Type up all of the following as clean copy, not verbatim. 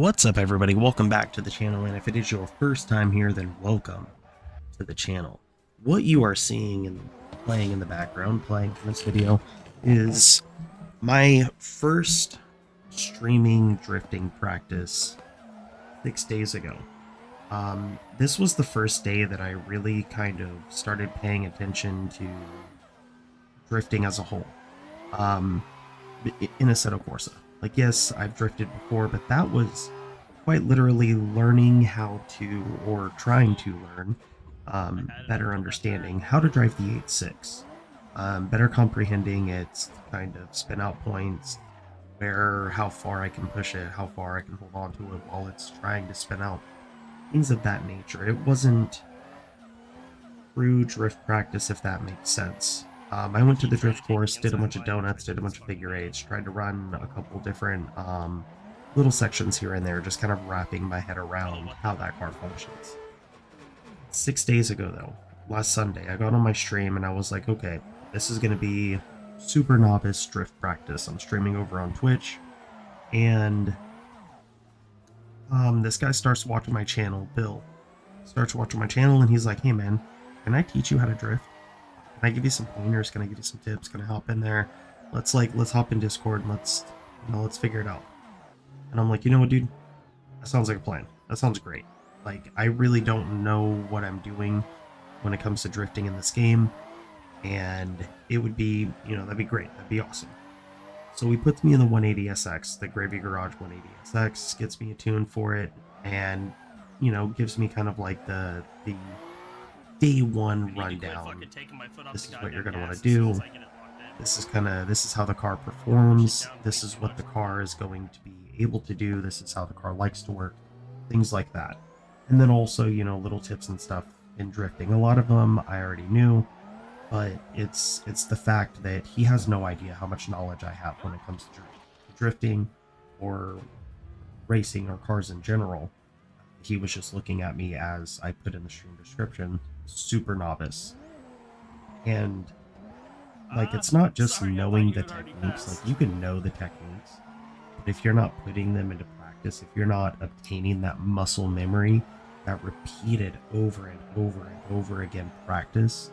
What's up, everybody? Welcome back to the channel, and if it is your first time here, then welcome to the channel. What you are seeing and playing in the background, playing in this video, is my first streaming drifting practice 6 days ago. This was the first day that I really kind of started paying attention to drifting as a whole, in Assetto Corsa. Like, yes, I've drifted before, but that was quite literally learning how to, or trying to learn, better understanding how to drive the 8.6, better comprehending its kind of spin out points, how far I can push it, how far I can hold on to it while it's trying to spin out, things of that nature. It wasn't true drift practice, if that makes sense. I went to the drift course, did a bunch of donuts, did a bunch of figure eights, tried to run a couple different little sections here and there, just kind of wrapping my head around how that car functions. 6 days ago, though, last Sunday, I got on my stream and I was like, okay, this is going to be super novice drift practice. I'm streaming over on Twitch, and this guy starts watching my channel, Bill, starts watching my channel, and he's like, hey man, can I teach you how to drift? Can I give you some pointers? Can I give you some tips? Can I hop in there? Let's hop in Discord and let's figure it out. And I'm like, you know what, dude? That sounds like a plan. That sounds great. Like, I really don't know what I'm doing when it comes to drifting in this game, and it would be, that'd be great. That'd be awesome. So he puts me in the 180SX, the Gravy Garage 180SX, gets me a tune for it, and, gives me kind of like the day one rundown. This is what you're going to want to do. This is how the car performs. This is what the car is going to be able to do. This is how the car likes to work. Things like that. And then also, little tips and stuff in drifting. A lot of them I already knew, but it's the fact that he has no idea how much knowledge I have when it comes to drifting or racing or cars in general. He was just looking at me, as I put in the stream description, super novice. And like, it's not just knowing the techniques. Like, you can know the techniques, but if you're not putting them into practice, if you're not obtaining that muscle memory, that repeated over and over and over again practice,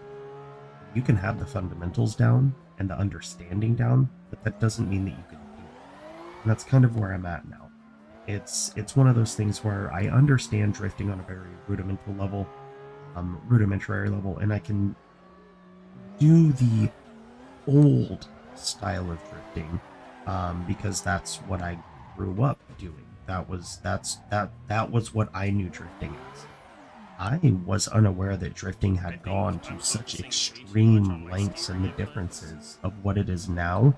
you can have the fundamentals down and the understanding down, but that doesn't mean that you can do it. And that's kind of where I'm at now. It's one of those things where I understand drifting on a very rudimentary level, and I can do the old style of drifting, because that's what I grew up doing. That was what I knew drifting as. I was unaware that drifting had gone to such extreme lengths and the differences of what it is now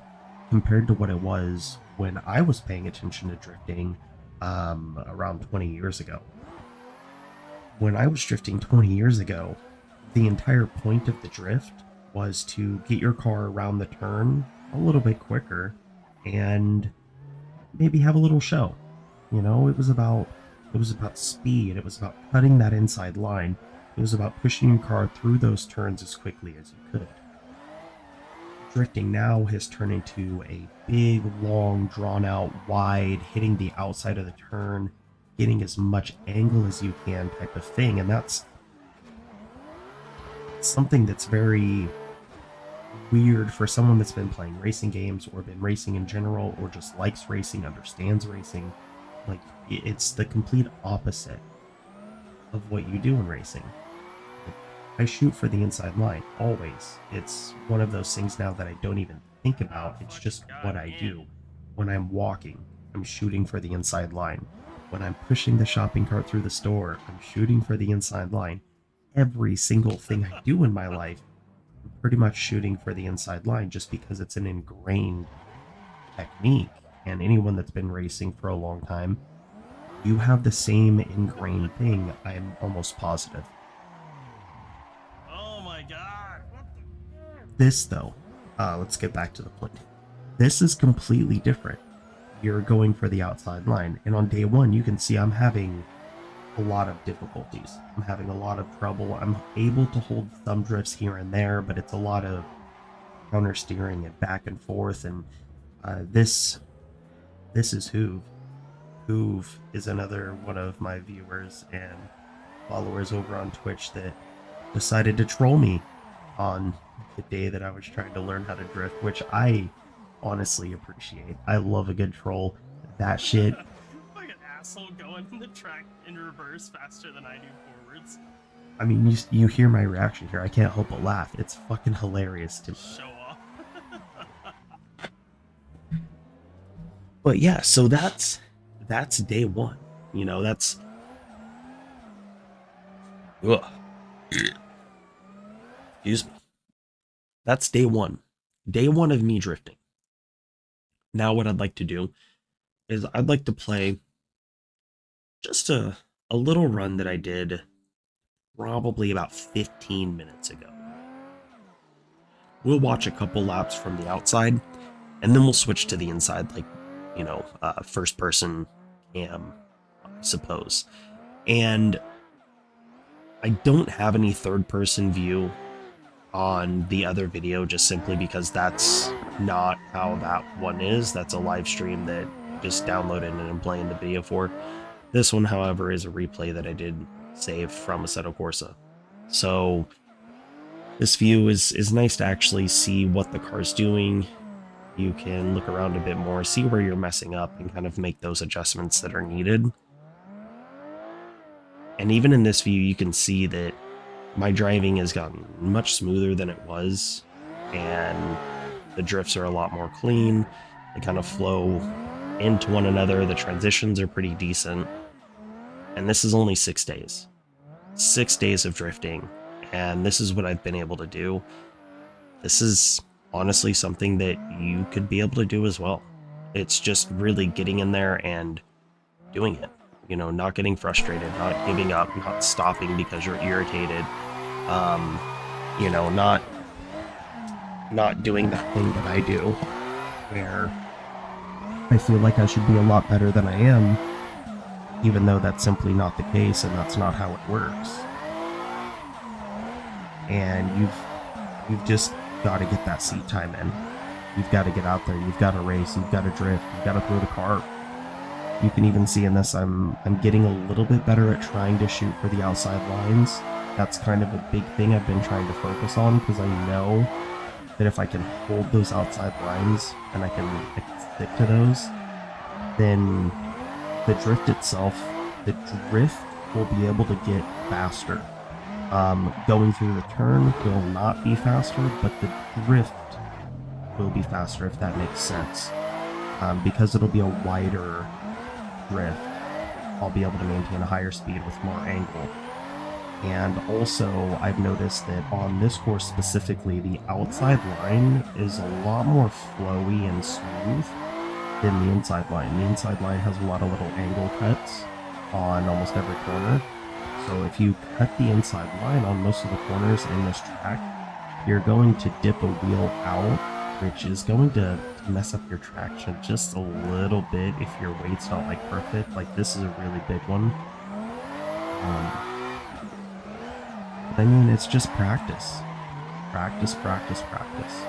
compared to what it was when I was paying attention to drifting around 20 years ago. When I was drifting 20 years ago, the entire point of the drift was to get your car around the turn a little bit quicker and maybe have a little show. It was about speed. It was about cutting that inside line. It was about pushing your car through those turns as quickly as you could. Drifting now has turned into a big, long, drawn out, wide, hitting the outside of the turn, getting as much angle as you can type of thing. And that's something that's very weird for someone that's been playing racing games or been racing in general, or just likes racing, understands racing. Like, it's the complete opposite of what you do in racing. I shoot for the inside line, always. It's one of those things now that I don't even think about. It's just what I do. When I'm walking, I'm shooting for the inside line. When I'm pushing the shopping cart through the store, I'm shooting for the inside line. Every single thing I do in my life, I'm pretty much shooting for the inside line, just because it's an ingrained technique. And anyone that's been racing for a long time, you have the same ingrained thing, I'm almost positive. Oh my god. This, though, let's get back to the point. This is completely different. You're going for the outside line, and on day one, you can see I'm having a lot of difficulties. I'm having a lot of trouble. I'm able to hold thumb drifts here and there, but it's a lot of counter steering and back and forth, and this is Hoove. Hoove is another one of my viewers and followers over on Twitch that decided to troll me on the day that I was trying to learn how to drift, which I honestly appreciate. I love a good troll. That shit. Like an asshole going in the track in reverse faster than I do forwards. I mean, you hear my reaction here. I can't help but laugh. It's fucking hilarious to me. Show off. But yeah, so that's day one. You know, that's ugh. Excuse me. That's day one. Day one of me drifting. Now what I'd like to do is I'd like to play just a little run that I did probably about 15 minutes ago. We'll watch a couple laps from the outside, and then we'll switch to the inside, like, you know, first person cam, I suppose. And I don't have any third person view on the other video, just simply because that's not how that one is. That's a live stream that I just downloaded and I'm playing the video for. This one, however, is a replay that I did save from Assetto Corsa. So this view is nice to actually see what the car's doing. You can look around a bit more, see where you're messing up, and kind of make those adjustments that are needed. And even in this view, you can see that my driving has gotten much smoother than it was, and the drifts are a lot more clean. They kind of flow into one another. The transitions are pretty decent. And this is only 6 days. 6 days of drifting, and this is what I've been able to do. This is honestly something that you could be able to do as well. It's just really getting in there and doing it. You know, not getting frustrated, not giving up, not stopping because you're irritated. You know, not doing that thing that I do, where I feel like I should be a lot better than I am, even though that's simply not the case, and that's not how it works. And you've just got to get that seat time in. You've got to get out there. You've got to race. You've got to drift. You've got to throw the car. You can even see in this, I'm getting a little bit better at trying to shoot for the outside lines. That's kind of a big thing I've been trying to focus on, because I know that if I can hold those outside lines and I can stick to those, then the drift itself, the drift will be able to get faster. Going through the turn will not be faster, but the drift will be faster, if that makes sense. Because it'll be a wider drift, I'll be able to maintain a higher speed with more angle. And also, I've noticed that on this course specifically, the outside line is a lot more flowy and smooth than the inside line. The inside line has a lot of little angle cuts on almost every corner. So if you cut the inside line on most of the corners in this track, you're going to dip a wheel out, which is going to mess up your traction just a little bit if your weight's not like perfect. Like, this is a really big one. I mean, it's just practice. Practice, practice, practice.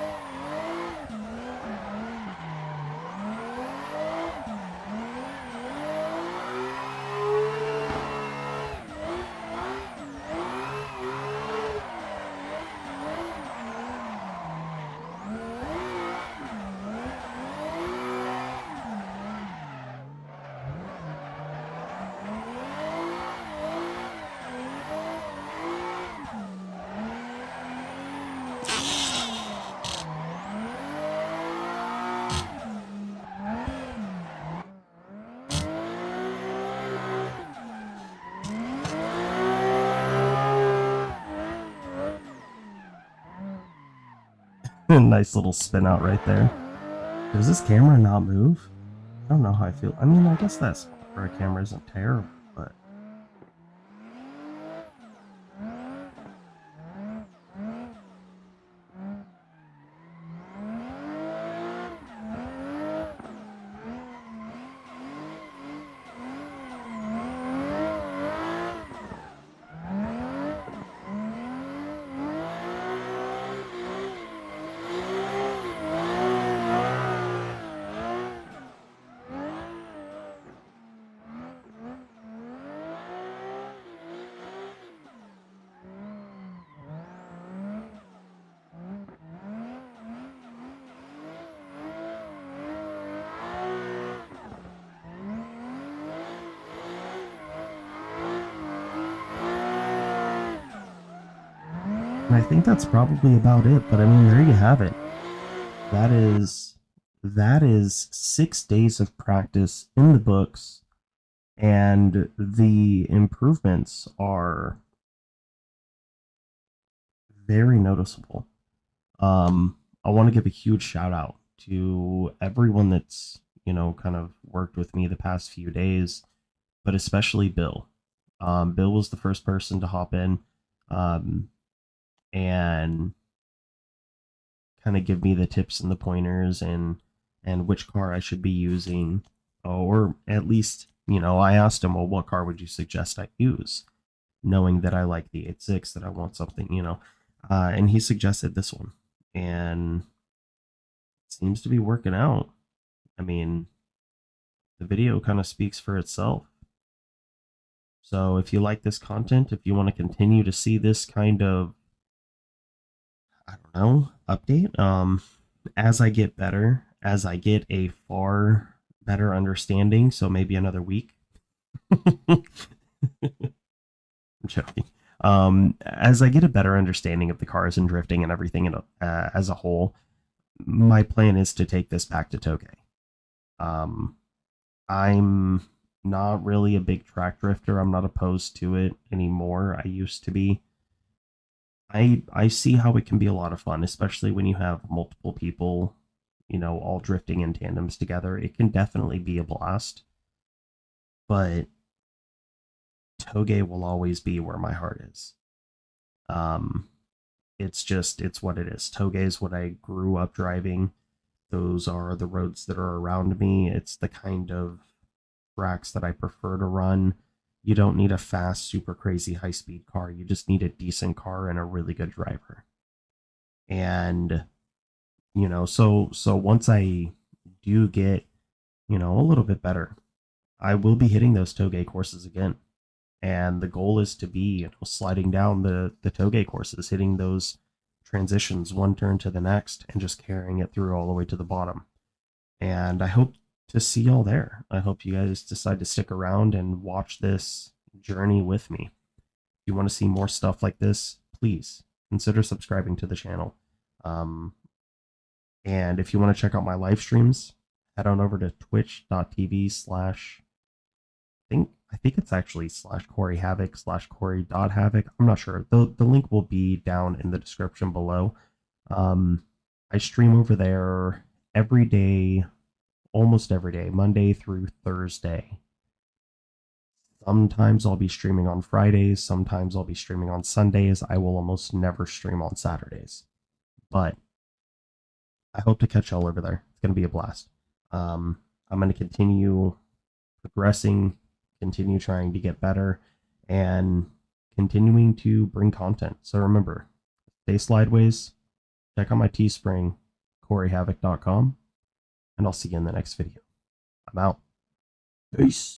Nice little spin out right there. Does this camera not move? I don't know how I feel. I mean, I guess that spot for a camera isn't terrible, but... I think that's probably about it. But I mean, there you have it. That is 6 days of practice in the books, and the improvements are very noticeable. I want to give a huge shout out to everyone that's, kind of worked with me the past few days, but especially Bill. Bill was the first person to hop in and kind of give me the tips and the pointers and which car I should be using, or at least, I asked him, well, what car would you suggest I use, knowing that I like the 8.6, that I want something, and he suggested this one, and it seems to be working out. I mean, the video kind of speaks for itself. So if you like this content, if you want to continue to see this kind of, I don't know, update, as I get better, as I get a far better understanding, so maybe another week. I'm joking. As I get a better understanding of the cars and drifting and everything as a whole, my plan is to take this back to Tokay. I'm not really a big track drifter. I'm not opposed to it anymore. I used to be. I see how it can be a lot of fun, especially when you have multiple people, all drifting in tandems together. It can definitely be a blast. But Tokay will always be where my heart is. It's what it is. Tokay is what I grew up driving. Those are the roads that are around me. It's the kind of tracks that I prefer to run. You don't need a fast, super crazy high-speed car. You just need a decent car and a really good driver. And, so once I do get, a little bit better, I will be hitting those Tokay courses again. And the goal is to be, sliding down the Tokay courses, hitting those transitions one turn to the next, and just carrying it through all the way to the bottom. And I hope to see y'all there. I hope you guys decide to stick around and watch this journey with me. If you want to see more stuff like this, please consider subscribing to the channel. And if you want to check out my live streams, head on over to twitch.tv/ I think it's actually /Corey Havok /Corey.Havok. I'm not sure. The link will be down in the description below. I stream over there every day, almost every day, Monday through Thursday. Sometimes I'll be streaming on Fridays. Sometimes I'll be streaming on Sundays. I will almost never stream on Saturdays. But I hope to catch y'all over there. It's going to be a blast. I'm going to continue progressing, continue trying to get better, and continuing to bring content. So remember, stay slideways. Check out my Teespring, CoreyHavok.com, and I'll see you in the next video. I'm out. Peace.